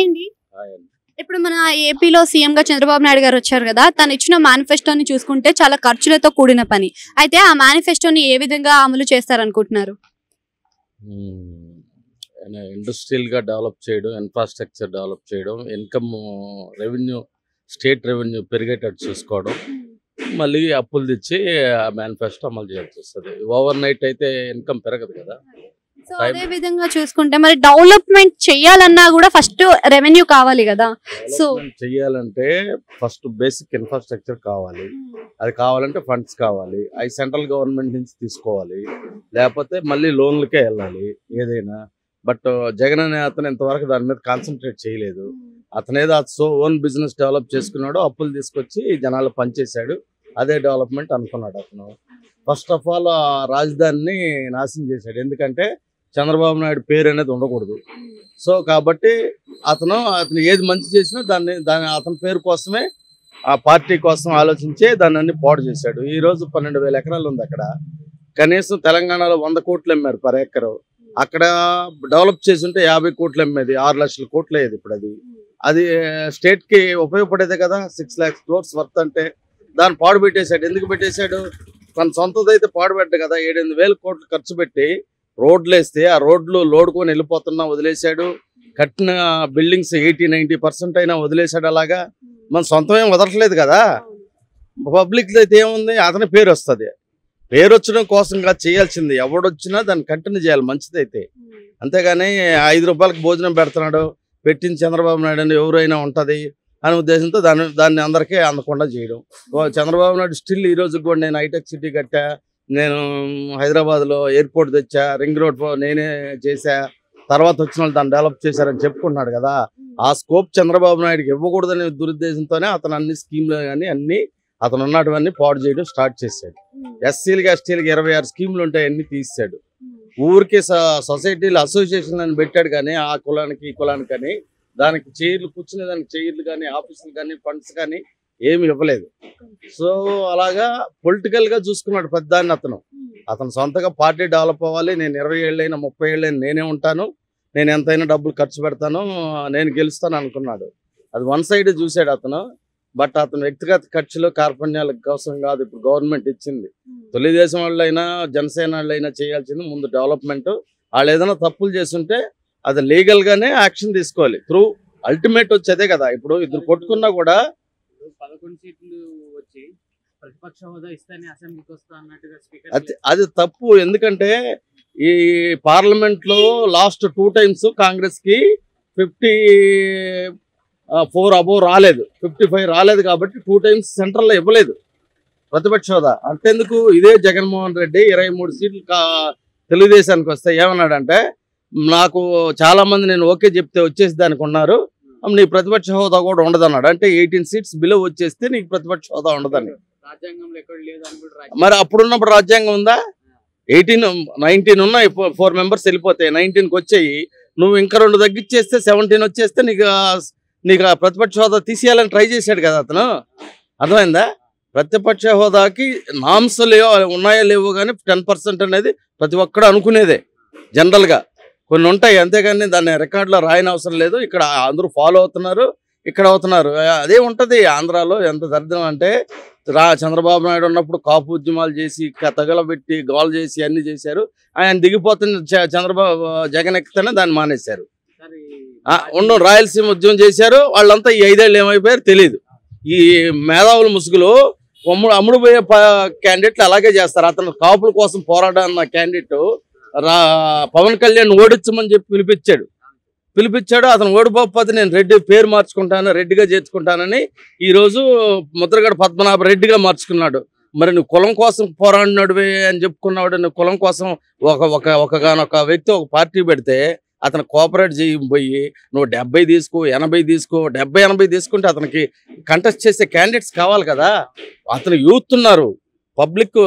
ఏంటి ఇప్పుడు మన ఏపీలో సీఎం గా చంద్రబాబు నాయుడు గారు వచ్చారు కదా, తను ఇచ్చిన మేనిఫెస్టోని చూసుకుంటే చాలా ఖర్చులతో కూడిన పని. అయితే ఆ మేనిఫెస్టోని ఏ విధంగా అమలు చేస్తారనుకుంటున్నారు? ఇండస్ట్రియల్ గా డెవలప్ చేయడం, ఇన్ఫ్రాస్ట్రక్చర్ డెవలప్ చేయడం, ఇన్కమ్ రెవెన్యూ, స్టేట్ రెవెన్యూ పెరిగేటట్టు చూసుకోవడం, మళ్ళీ అప్పులు తెచ్చి ఆ మేనిఫెస్టో అమలు చేయాల్సి వస్తుంది. ఓవర్ నైట్ అయితే ఇన్కమ్ పెరగదు కదా. సో అదే విధంగా చూసుకుంటే మరి డెవలప్మెంట్ చేయాలన్నా కూడా ఫస్ట్ రెవెన్యూ కావాలి కదా. సో చెయ్యాలంటే ఫస్ట్ బేసిక్ ఇన్ఫ్రాస్ట్రక్చర్ కావాలి. అది కావాలంటే ఫండ్స్ కావాలి. అవి సెంట్రల్ గవర్నమెంట్ నుంచి తీసుకోవాలి, లేకపోతే మళ్ళీ లోన్లకే వెళ్ళాలి ఏదైనా. బట్ జగన్ అనే అతను ఇంతవరకు దాని మీద కాన్సన్ట్రేట్ చేయలేదు. అతనేదో ఓన్ బిజినెస్ డెవలప్ చేసుకున్నాడు, అప్పులు తీసుకొచ్చి జనాలు పనిచేశాడు, అదే డెవలప్మెంట్ అనుకున్నాడు అతను. ఫస్ట్ ఆఫ్ ఆల్ రాజధానిని నాశనం చేశాడు. ఎందుకంటే చంద్రబాబు నాయుడు పేరు అనేది ఉండకూడదు. సో కాబట్టి అతను ఏది మంచి చేసినా దాని అతని పేరు కోసమే, ఆ పార్టీ కోసం ఆలోచించే దాన్ని అన్ని పాడు చేశాడు. ఈరోజు 12,000 ఎకరాలు ఉంది అక్కడ. కనీసం తెలంగాణలో 100 కోట్లు అమ్మారు పర్ ఎకరు. అక్కడ డెవలప్ చేసి ఉంటే 50 కోట్లు అమ్మేది, 6 లక్షల కోట్లు అయ్యేది. ఇప్పుడు అది స్టేట్కి ఉపయోగపడేదే కదా. 6 lakhs crores వర్త్ అంటే దాన్ని పాడు పెట్టేశాడు. ఎందుకు పెట్టేశాడు? తన సొంతదైతే పాడు పెట్టడు కదా. 7,000 కోట్లు ఖర్చు పెట్టి రోడ్లు వేస్తే ఆ రోడ్లు లోడుకొని వెళ్ళిపోతున్నా వదిలేశాడు. కట్టిన బిల్డింగ్స్ 80-90% అయినా వదిలేశాడు. అలాగా మన సొంతమేం వదలట్లేదు కదా. పబ్లిక్ అయితే ఏముంది, అతని పేరు వస్తుంది. పేరు వచ్చడం కోసంగా చేయాల్సింది. ఎవడొచ్చినా దాన్ని కంటిన్యూ చేయాలి మంచిదైతే. అంతేగాని 5 రూపాయలకు భోజనం పెడుతున్నాడు, పెట్టిన చంద్రబాబు నాయుడు అని ఎవరైనా ఉంటుంది అనే ఉద్దేశంతో దాన్ని అందరికీ అందకుండా చేయడం. చంద్రబాబు నాయుడు స్టిల్ ఈ రోజు కూడా నేను హైటెక్ సిటీ కట్టా, నేను హైదరాబాద్లో ఎయిర్పోర్ట్ తెచ్చా, రింగ్ రోడ్ నేనే చేశా, తర్వాత వచ్చిన వాళ్ళు దాన్ని డెవలప్ చేశారని చెప్పుకుంటున్నాడు కదా. ఆ స్కోప్ చంద్రబాబు నాయుడుకి ఇవ్వకూడదనే దురుద్దేశంతోనే అతను అన్ని స్కీమ్లు కానీ అన్ని అతను ఉన్నటువన్నీ పాడు చేయడం స్టార్ట్ చేశాడు. ఎస్సీలకి ఎస్టీలకి 26 స్కీములు ఉంటాయి, అన్ని తీసాడు. ఊరికి సొసైటీలు అసోసియేషన్ అని పెట్టాడు, కానీ ఆ కులానికి ఈ కులానికి కానీ దానికి చైర్లు కూర్చునే దానికి చైర్లు కానీ ఆఫీసులు కానీ ఫండ్స్ కానీ ఏమి ఇవ్వలేదు. సో అలాగా పొలిటికల్ గా చూసుకున్నాడు పెద్దాన్ని అతను సొంతగా పార్టీ డెవలప్ అవ్వాలి. నేను 20 ఏళ్ళైనా 30 ఏళ్ళైనా నేనే ఉంటాను, నేను ఎంతైనా డబ్బులు ఖర్చు పెడతాను, నేను గెలుస్తాను అనుకున్నాడు. అది వన్ సైడ్ చూశాడు అతను. బట్ అతను వ్యక్తిగత ఖర్చులు కార్పణ్యాల కోసం కాదు ఇప్పుడు గవర్నమెంట్ ఇచ్చింది. తెలుగుదేశం వాళ్ళైనా జనసేన వాళ్ళైనా చేయాల్సింది ముందు డెవలప్మెంట్. వాళ్ళు ఏదైనా తప్పులు చేస్తుంటే అది లీగల్ గానే యాక్షన్ తీసుకోవాలి. త్రూ అల్టిమేట్ వచ్చేదే కదా. ఇప్పుడు ఇద్దరు కొట్టుకున్నా కూడా 11 సీట్లు వచ్చి ప్రతిపక్ష హోదా ఇస్తానే అసెంబ్లీకి వస్తా అన్నట్టుగా స్పీకర్ అది తప్పు. ఎందుకంటే ఈ పార్లమెంట్ లో లాస్ట్ 2 times కాంగ్రెస్ కి 54 అబోవ్ రాలేదు, 55 రాలేదు. కాబట్టి 2 times సెంట్రల్ లో ఇవ్వలేదు ప్రతిపక్ష హోదా. అంతేందుకు ఇదే జగన్మోహన్ రెడ్డి 23 సీట్లు తెలుగుదేశానికి వస్తే ఏమన్నాడంటే, నాకు చాలా మంది నేను ఓకే చెప్తే వచ్చేసి దానికి ఉన్నారు, నీ ప్రతిపక్ష హోదా కూడా ఉండదన్నాడు. అంటే 18 seats బిలో వచ్చేస్తే నీకు ప్రతిపక్ష హోదా ఉండదని. రాజ్యాంగంలో ఎక్కడ లేదు అని కూడా మరి అప్పుడున్నప్పుడు రాజ్యాంగం ఉందా? 19 ఉన్నాయి, 4 members వెళ్ళిపోతాయి, 19కి వచ్చాయి. నువ్వు ఇంకా 2 తగ్గిచ్చేస్తే 17 వచ్చేస్తే నీకు ప్రతిపక్ష హోదా తీసేయాలని ట్రై చేశాడు కదా అతను. అర్థమైందా? ప్రతిపక్ష హోదాకి నామ్స్ ఉన్నాయో లేవో కానీ 10% అనేది ప్రతి ఒక్కడు అనుకునేదే జనరల్గా. కొన్ని ఉంటాయి, అంతేగాని దాన్ని రికార్డులో రాయని అవసరం లేదు. ఇక్కడ అందరూ ఫాలో అవుతున్నారు, ఇక్కడ అవుతున్నారు. అదే ఉంటుంది ఆంధ్రాలో. ఎంత దరిద్రం అంటే చంద్రబాబు నాయుడు ఉన్నప్పుడు కాపు ఉద్యమాలు చేసి తగలబెట్టి గోల్ చేసి అన్ని చేశారు. ఆయన దిగిపోతున్న జగన్ ఎక్కితేనే దాన్ని మానేశారు. రాయలసీమ ఉద్యమం చేశారు. వాళ్ళంతా ఈ 5 ఏళ్ళు ఏమైపోయారు తెలియదు. ఈ మేధావుల ముసుగులో అమ్ముడు పోయే క్యాండిడేట్లు అలాగే చేస్తారు. అతను కాపుల కోసం పోరాడన్న క్యాండిడేట్ పవన్ కళ్యాణ్ ఓడించమని చెప్పి పిలిపించాడు. అతను ఓడిపోకపోతే నేను రెడ్డి పేరు మార్చుకుంటాను, రెడ్డిగా చేర్చుకుంటానని ఈరోజు ముద్రగడ పద్మనాభ రెడ్డిగా మార్చుకున్నాడు. మరి నువ్వు కులం కోసం పోరాడినాడు అని చెప్పుకున్నాడు. నువ్వు కులం కోసం ఒకగానొక వ్యక్తి ఒక పార్టీ పెడితే అతను కోఆపరేట్ చేయబోయి నువ్వు 70 తీసుకో, 80 తీసుకో, 70-80 తీసుకుంటే అతనికి కంటెస్ట్ చేసే క్యాండిడేట్స్ కావాలి కదా. అతను యూత్ ఉన్నారు, పబ్లిక్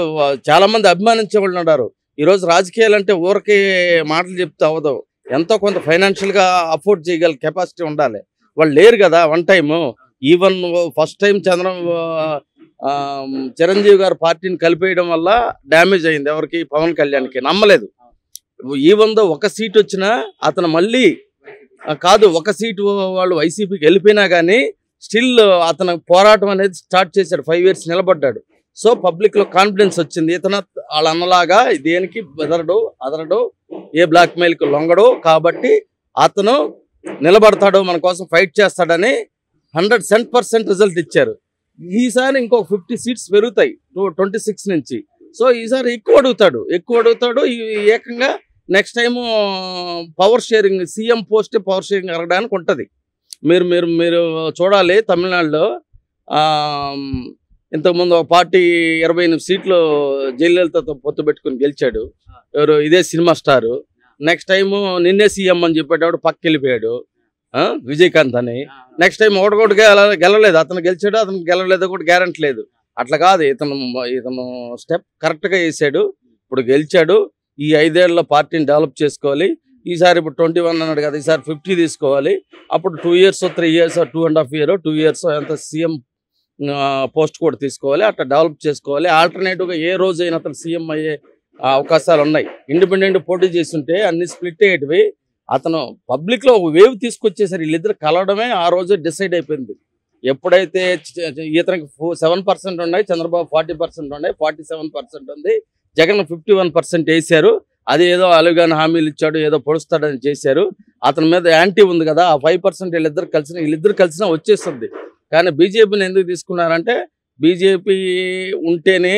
చాలా మంది అభిమానించే వాళ్ళు ఉన్నారు. ఈరోజు రాజకీయాలు అంటే ఊరికే మాటలు చెప్తే అవ్వదు. ఎంతో కొంత ఫైనాన్షియల్గా అఫోర్డ్ చేయగల కెపాసిటీ ఉండాలి. వాళ్ళు లేరు కదా. One time even first time Chiranjeevi గారు పార్టీని కలిపేయడం వల్ల డ్యామేజ్ అయింది ఎవరికి? పవన్ కళ్యాణ్కి. నమ్మలేదు. ఈవెన్ దో 1 సీట్ వచ్చినా అతను మళ్ళీ కాదు, ఒక సీటు వాళ్ళు వైసీపీకి వెళ్ళిపోయినా కానీ స్టిల్ అతను పోరాటం అనేది స్టార్ట్ చేశాడు. 5 years నిలబడ్డాడు. సో పబ్లిక్లో కాన్ఫిడెన్స్ వచ్చింది. ఇతను వాళ్ళ అన్నలాగా దేనికి అదరడు, ఏ బ్లాక్ మెయిల్కి లొంగడు, కాబట్టి అతను నిలబడతాడు, మన కోసం ఫైట్ చేస్తాడని 100% రిజల్ట్ ఇచ్చారు. ఈసారి ఇంకొక 50 seats పెరుగుతాయి 26 నుంచి. సో ఈసారి ఎక్కువ అడుగుతాడు. ఏకంగా next time power sharing, CM పోస్టే పవర్ షేరింగ్ అడగడానికి ఉంటుంది. మీరు చూడాలి, తమిళనాడులో ఇంతకుముందు ఒక పార్టీ 28 సీట్లు జయలలితతో పొత్తు పెట్టుకుని గెలిచాడు. ఎవరు? ఇదే సినిమా స్టారు. నెక్స్ట్ టైము నిన్నే సీఎం అని చెప్పేటప్పుడు పక్కకి వెళ్ళిపోయాడు విజయకాంత్ అని. నెక్స్ట్ టైం ఒకటి గెలలేదు, అతను గెలిచాడు, అతను గెలలేదు కూడా గ్యారెంటీ లేదు. అట్లా కాదు, ఇతను స్టెప్ కరెక్ట్గా వేసాడు. ఇప్పుడు గెలిచాడు. ఈ 5 ఏళ్ళలో పార్టీని డెవలప్ చేసుకోవాలి. ఈసారి ఇప్పుడు 21 అన్నాడు కదా, ఈసారి 50 తీసుకోవాలి. అప్పుడు 2 years 3 years 2.5 years 2 years ఎంత సీఎం పోస్ట్ కూడా తీసుకోవాలి. అట్లా డెవలప్ చేసుకోవాలి. ఆల్టర్నేటివ్గా ఏ రోజైనా అతను సీఎం అయ్యే అవకాశాలు ఉన్నాయి. ఇండిపెండెంట్ పోటీ చేస్తుంటే అన్ని స్ప్లిట్ అయ్యేటివి. అతను పబ్లిక్లో ఒక వేవ్ తీసుకొచ్చేసరి వీళ్ళిద్దరు కలవడమే ఆ రోజే డిసైడ్ అయిపోయింది. ఎప్పుడైతే ఇతనికి 7% ఉన్నాయి, చంద్రబాబు 40% ఉన్నాయి, 47% ఉంది, జగన్ 51% వేశారు. అది ఏదో అలుగాని హామీలు ఇచ్చాడు, ఏదో పొడుస్తాడని చేశారు. అతని మీద యాంటీ ఉంది కదా, ఆ 5% వీళ్ళిద్దరు కలిసినా వచ్చేస్తుంది. కానీ బీజేపీని ఎందుకు తీసుకున్నారంటే, బీజేపీ ఉంటేనే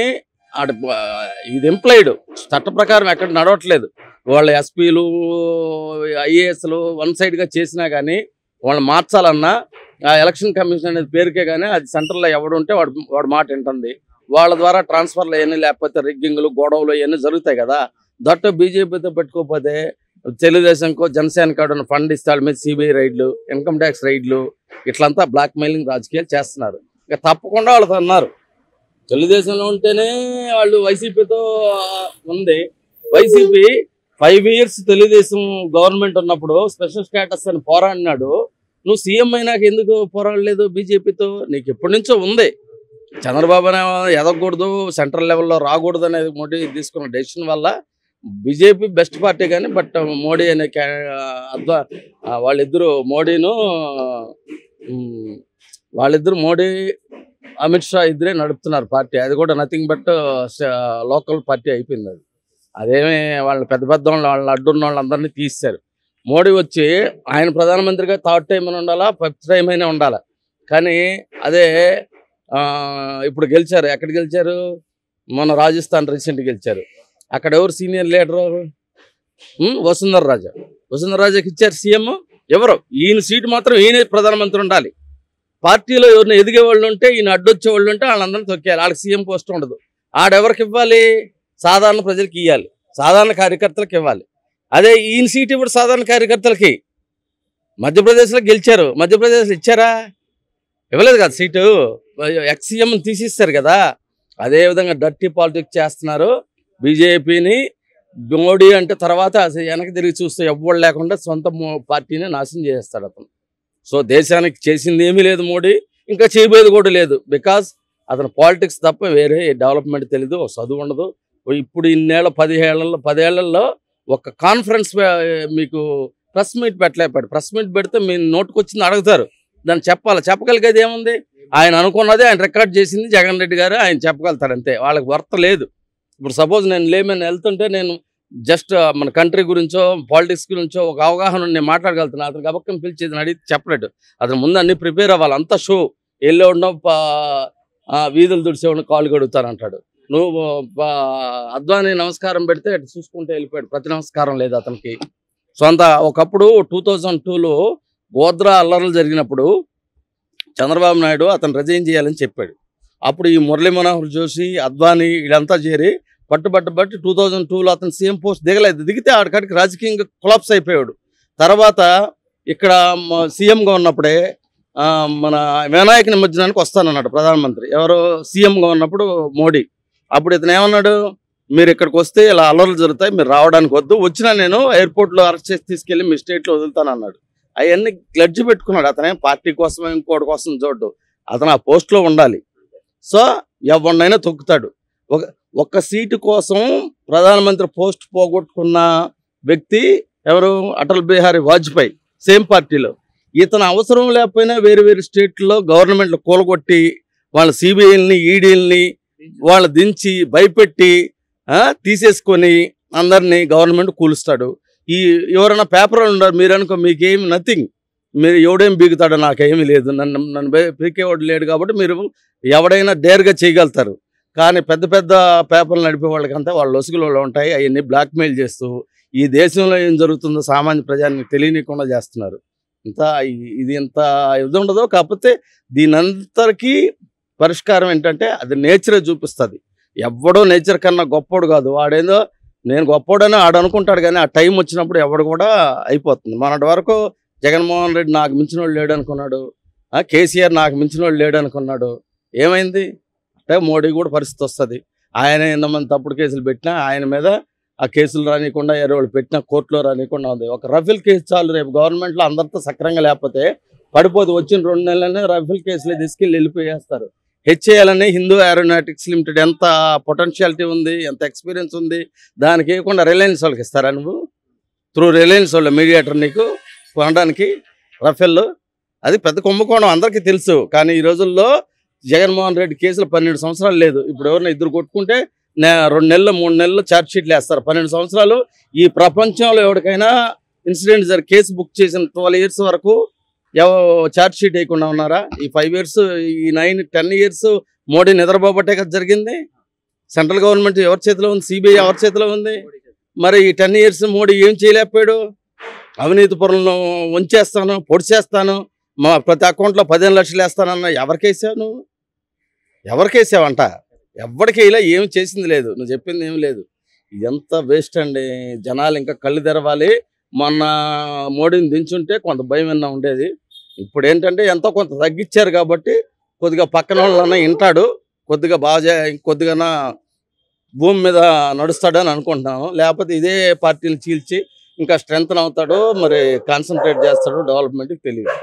ఇది ఎంప్లాయిడ్ చట్ట ప్రకారం ఎక్కడ నడవట్లేదు. వాళ్ళ ఎస్పీలు ఐఏఎస్లు వన్ సైడ్గా చేసినా కానీ వాళ్ళు మార్చాలన్నా ఆ ఎలక్షన్ కమిషన్ అనేది పేరుకే కానీ అది సెంటర్లో ఎవడు ఉంటే వాడు మాట వింటుంది. వాళ్ళ ద్వారా ట్రాన్స్ఫర్లు అవన్నీ, లేకపోతే రిగ్గింగ్లు, గొడవలు అవన్నీ జరుగుతాయి కదా. దట్ బీజేపీతో పెట్టుకోకపోతే తెలుగుదేశంకో జనసేనకో ఫండ్ ఇస్తాడు మీద సిబిఐ రైడ్లు, ఇన్కమ్ ట్యాక్స్ రైడ్లు, ఇట్లంతా బ్లాక్ మెయిలింగ్ రాజకీయాలు చేస్తున్నారు. ఇక తప్పకుండా వాళ్ళతో అన్నారు. తెలుగుదేశంలో ఉంటేనే వాళ్ళు వైసీపీతో ఉంది. వైసీపీ 5 years తెలుగుదేశం గవర్నమెంట్ ఉన్నప్పుడు స్పెషల్ స్టేటస్ అని పోరాడినాడు. నువ్వు సీఎం అయినాక ఎందుకు పోరాడలేదు బీజేపీతో? నీకు ఎప్పటి నుంచో ఉంది. చంద్రబాబు ఎదగకూడదు, సెంట్రల్ లెవెల్లో రాకూడదు అనేది మోడీ తీసుకున్న డెసిషన్ వల్ల బీజేపీ బెస్ట్ పార్టీ. కానీ బట్ మోడీ అనే వాళ్ళిద్దరు మోడీ అమిత్ షా ఇద్దరే నడుపుతున్నారు పార్టీ. అది కూడా నథింగ్ బట్ లోకల్ పార్టీ అయిపోయింది. అదేమి వాళ్ళ పెద్ద వాళ్ళు అడ్డున్న వాళ్ళందరినీ తీశారు. మోడీ వచ్చి ఆయన ప్రధానమంత్రిగా 3rd time అని ఉండాలా, 5th time అయినా ఉండాలా. కానీ అదే ఇప్పుడు గెలిచారు. ఎక్కడ గెలిచారు? మొన్న రాజస్థాన్ రీసెంట్గా గెలిచారు. అక్కడ ఎవరు సీనియర్ లీడరు? వసుంధర రాజాకి ఇచ్చారు సీఎం. ఎవరు? ఈయన సీటు మాత్రం ఈయనే ప్రధానమంత్రి ఉండాలి. పార్టీలో ఎవరిని ఎదిగే వాళ్ళు ఉంటే, ఈయన అడ్డొచ్చే వాళ్ళు ఉంటే వాళ్ళందరినీ తొక్కేయాలి. వాళ్ళకి సీఎం పోస్ట్ ఉండదు. ఆడెవరికి ఇవ్వాలి? సాధారణ ప్రజలకు ఇవ్వాలి, సాధారణ కార్యకర్తలకు ఇవ్వాలి. అదే ఈయన సీటు ఇప్పుడు సాధారణ కార్యకర్తలకి. మధ్యప్రదేశ్లో గెలిచారు, మధ్యప్రదేశ్లో ఇచ్చారా? ఇవ్వలేదు కదా సీటు. ఎక్స్ సీఎం తీసిస్తారు కదా. అదేవిధంగా డర్టీ పాలిటిక్స్ చేస్తున్నారు. బీజేపీని మోడీ అంటే తర్వాత వెనక్కి తిరిగి చూస్తే ఎవ్వడు లేకుండా సొంత పార్టీని నాశనం చేస్తాడు అతను. సో దేశానికి చేసింది ఏమీ లేదు మోడీ, ఇంకా చేయబోయేది కూడా లేదు. బికాజ్ అతను పాలిటిక్స్ తప్ప వేరే డెవలప్మెంట్ తెలీదు, చదువు ఉండదు. ఇప్పుడు ఇన్నేళ్ళ 10 ఏళ్లలో ఒక కాన్ఫరెన్స్ మీకు ప్రెస్ మీట్ పెట్టలేపాడు. ప్రెస్ మీట్ పెడితే మీ నోటుకు వచ్చింది అడుగుతారు, దాన్ని చెప్పగలిగేది ఏముంది? ఆయన అనుకున్నది ఆయన రికార్డ్ చేసింది జగన్ రెడ్డి గారు, ఆయన చెప్పగలుగుతారు అంతే. వాళ్ళకి వర్త లేదు. ఇప్పుడు సపోజ్ నేను లేమని వెళ్తుంటే నేను జస్ట్ మన కంట్రీ గురించో పాలిటిక్స్ గురించో ఒక అవగాహన నేను మాట్లాడగలుగుతున్నాను. అతనికి అబక్కం పిలిచేది అడిగి చెప్పలేడు. అతను ముందు అన్ని ప్రిపేర్ అవ్వాలి. అంతా షో వెళ్ళి ఉండవు, వీధులు దుడిసేవాడిని కాళ్ళు కడుగుతానంటాడు. నువ్వు అద్వాని నమస్కారం పెడితే అటు చూసుకుంటే వెళ్ళిపోయాడు. ప్రతి నమస్కారం లేదు అతనికి. సొంత ఒకప్పుడు 2002లో గోద్రా అల్లర్లు జరిగినప్పుడు చంద్రబాబు నాయుడు అతను రిజైన్ చేయాలని చెప్పాడు. అప్పుడు ఈ మురళీ మనోహర్ జోషి, అద్వానీ వీళ్ళంతా చేరి పట్టుబట్టి 2002లో అతను సీఎం పోస్ట్ దిగలేదు. దిగితే ఆడికాడికి రాజకీయంగా కొలాప్స్ అయిపోయాడు. తర్వాత ఇక్కడ సీఎంగా ఉన్నప్పుడే మన వినాయక నిమజ్జనానికి వస్తానన్నాడు ప్రధానమంత్రి. ఎవరు? సీఎంగా ఉన్నప్పుడు మోడీ. అప్పుడు ఇతను ఏమన్నాడు? మీరు ఇక్కడికి వస్తే ఇలా అల్లర్లు జరుగుతాయి, మీరు రావడానికి వద్దు, వచ్చినా నేను ఎయిర్పోర్ట్లో అరెస్ట్ చేసి తీసుకెళ్ళి మీ స్టేట్లో వదులుతానన్నాడు. అవన్నీ గ్లడ్జి పెట్టుకున్నాడు. అతనే పార్టీ కోసం ఇంకోటి కోసం చూడ్డు. అతను ఆ పోస్ట్లో ఉండాలి. సో ఎవరినైనా తొక్కుతాడు. ఒక్క సీటు కోసం ప్రధానమంత్రి పోస్ట్ పోగొట్టుకున్న వ్యక్తి ఎవరు? అటల్ బిహారీ వాజ్పేయి. సేమ్ పార్టీలో. ఇతను అవసరం లేకపోయినా వేరు వేరు స్టేట్లో గవర్నమెంట్లు కూలగొట్టి వాళ్ళ సిబిఐల్ని ఈడీల్ని వాళ్ళు దించి భయపెట్టి తీసేసుకొని అందరినీ గవర్నమెంట్ కూలుస్తాడు. ఎవరైనా పేపర్లు ఉన్నారు, మీరు అనుకో మీకేం నథింగ్, మీరు ఎవడేం బీగుతాడో నాకేమీ లేదు, నన్ను పీకేవాడు లేడు కాబట్టి మీరు ఎవడైనా డేర్గా చేయగలుగుతారు. కానీ పెద్ద పెద్ద పేపర్లు నడిపే వాళ్ళకంతా వాళ్ళ లొసుగులు ఉంటాయి. అవన్నీ బ్లాక్మెయిల్ చేస్తూ ఈ దేశంలో ఏం జరుగుతుందో సామాన్య ప్రజానికి తెలియనికుండా చేస్తున్నారు. ఇది ఇంత ఇది ఉండదు. కాకపోతే దీనంతరికీ పరిష్కారం ఏంటంటే అది నేచరే చూపిస్తుంది. ఎవడో నేచర్ కన్నా గొప్పోడు కాదు. వాడేదో నేను గొప్పోడని ఆడు అనుకుంటాడు, కానీ ఆ టైం వచ్చినప్పుడు ఎవడు కూడా అయిపోతుంది. మొన్నటి వరకు జగన్మోహన్ రెడ్డి నాకు మించిన వాడు లేడు అనుకున్నాడు, కేసీఆర్ నాకు మించిన వాడు లేడు అనుకున్నాడు. ఏమైంది అంటే మోడీ కూడా పరిస్థితి వస్తుంది. ఆయన ఎంతమంది తప్పుడు కేసులు పెట్టినా ఆయన మీద ఆ కేసులు రానియకుండా వాళ్ళు పెట్టిన కోర్టులో రానియకుండా ఉంది. ఒక రఫేల్ కేసు చాలు, రేపు గవర్నమెంట్లో అందరితో సక్రంగా లేకపోతే పడిపోతే వచ్చిన 2 నెలలనే రఫేల్ కేసులు తీసుకెళ్ళి వెళ్ళిపోయేస్తారు. హెచ్ఏఎల్ని హిందూ ఏరోనాటిక్స్ లిమిటెడ్ ఎంత పొటెన్షియాలిటీ ఉంది, ఎంత ఎక్స్పీరియన్స్ ఉంది, దానికి ఇవ్వకుండా రిలయన్స్ వాళ్ళకి ఇస్తారా నువ్వు? త్రూ రిలయన్స్ వాళ్ళ మీడియేటర్ నీకు కొనడానికి రఫేల్. అది పెద్ద కుంభకోణం అందరికీ తెలుసు. కానీ ఈ రోజుల్లో జగన్మోహన్ రెడ్డి కేసులు 12 సంవత్సరాలు లేదు. ఇప్పుడు ఎవరైనా ఇద్దరు కొట్టుకుంటే 2 నెలలు 3 నెలలు ఛార్జ్ షీట్లు వేస్తారు. 12 సంవత్సరాలు ఈ ప్రపంచంలో ఎవరికైనా ఇన్సిడెంట్ కేసు బుక్ చేసిన 12 ఇయర్స్ వరకు ఛార్జ్ షీట్ వేయకుండా ఉన్నారా? ఈ 5 ఇయర్స్, ఈ 9-10 ఇయర్స్ మోడీ నిద్రపోబట్టే కదా జరిగింది. సెంట్రల్ గవర్నమెంట్ ఎవరి చేతిలో ఉంది? సిబిఐ ఎవరి చేతిలో ఉంది? మరి ఈ 10 ఇయర్స్ మోడీ ఏం చేయలేకపోయాడు? అవినీతి పరులను వంచేస్తాను, పొడిచేస్తాను, మా ప్రతి అకౌంట్లో 15 లక్షలు వేస్తానన్న ఎవరికేసావు నువ్వు? ఎవరికేసావంట? ఎవరికి ఇలా ఏమి చేసింది లేదు, నువ్వు చెప్పింది ఏమి లేదు. ఇదంతా వేస్ట్ అండి. జనాలు ఇంకా కళ్ళు తెరవాలి. మొన్న మోడీని దించుంటే కొంత భయం అన్నా ఉండేది. ఇప్పుడు ఏంటంటే ఎంతో కొంత తగ్గించారు కాబట్టి కొద్దిగా పక్కన వాళ్ళన్నా వింటాడు, కొద్దిగా బాగా కొద్దిగా భూమి మీద నడుస్తాడని అనుకుంటున్నాను. లేకపోతే ఇదే పార్టీలు చీల్చి ఇంకా స్ట్రెంగ్త్ అవుతాడో మరి కాన్సన్ట్రేట్ చేస్తాడో డెవలప్మెంట్కి తెలియదు.